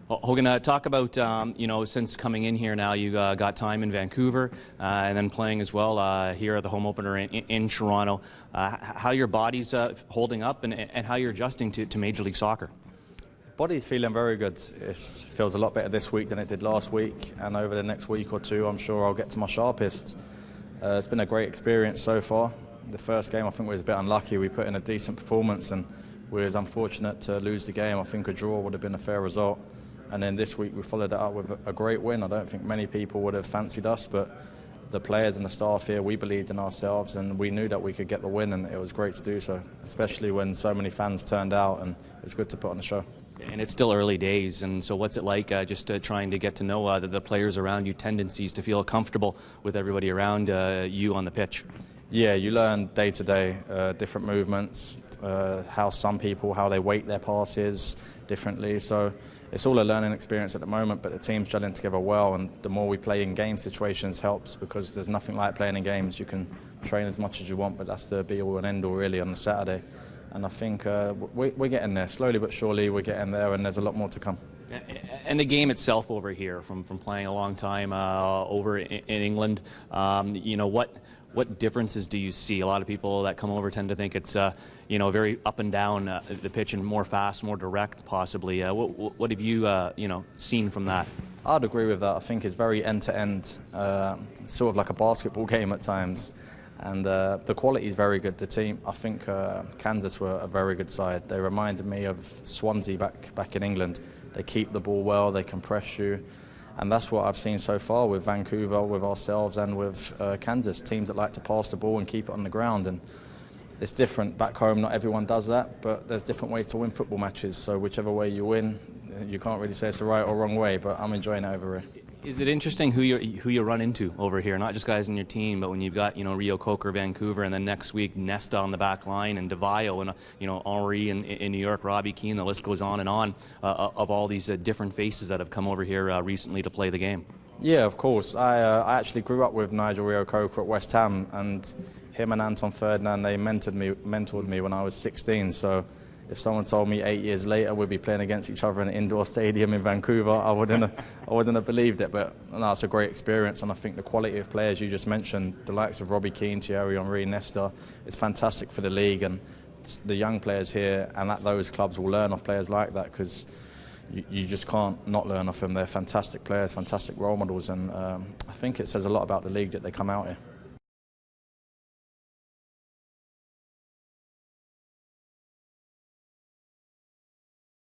Well, Hogan, talk about, since coming in here now, you got time in Vancouver and then playing as well here at the home opener in Toronto. How your body's holding up and how you're adjusting to Major League Soccer? Body's feeling very good. It feels a lot better this week than it did last week, and over the next week or two I'm sure I'll get to my sharpest. It's been a great experience so far. The first game I think we was a bit unlucky. We put in a decent performance and we was unfortunate to lose the game. I think a draw would have been a fair result. And then this week we followed it up with a great win. I don't think many people would have fancied us, but the players and the staff here, we believed in ourselves and we knew that we could get the win, and it was great to do so, especially when so many fans turned out, and it was good to put on the show. And it's still early days, and so what's it like just trying to get to know the players around you, tendencies to feel comfortable with everybody around you on the pitch? Yeah, you learn day to day, different movements, how some people, how they weight their passes differently. So it's all a learning experience at the moment, but the team's gelling together well, and the more we play in game situations helps, because there's nothing like playing in games. You can train as much as you want, but that's the be all and end all really on a Saturday. And I think we're getting there. Slowly but surely we're getting there, and there's a lot more to come. And the game itself over here, from playing a long time over in England, what differences do you see? A lot of people that come over tend to think it's very up and down the pitch and more fast, more direct possibly. What have you seen from that? I'd agree with that. I think it's very end-to-end, sort of like a basketball game at times. And the quality is very good. The team, I think Kansas were a very good side. They reminded me of Swansea back in England. They keep the ball well, they can press you. And that's what I've seen so far with Vancouver, with ourselves and with Kansas. Teams that like to pass the ball and keep it on the ground. And it's different back home, not everyone does that, but there's different ways to win football matches. So whichever way you win, you can't really say it's the right or wrong way, but I'm enjoying it over here. Is it interesting who you run into over here? Not just guys in your team, but when you've got Rio Coker, Vancouver, and then next week Nesta on the back line, and DeVio, and Henri in New York, Robbie Keane. The list goes on and on of all these different faces that have come over here recently to play the game. Yeah, of course. I actually grew up with Nigel Rio Coker at West Ham, and him and Anton Ferdinand, they mentored me when I was 16. So if someone told me 8 years later we'd be playing against each other in an indoor stadium in Vancouver, I wouldn't have believed it. But no, it's a great experience, and I think the quality of players you just mentioned, the likes of Robbie Keane, Thierry Henry, Nesta, it's fantastic for the league, and the young players here and at those clubs will learn off players like that, because you just can't not learn off them. They're fantastic players, fantastic role models, and I think it says a lot about the league that they come out here.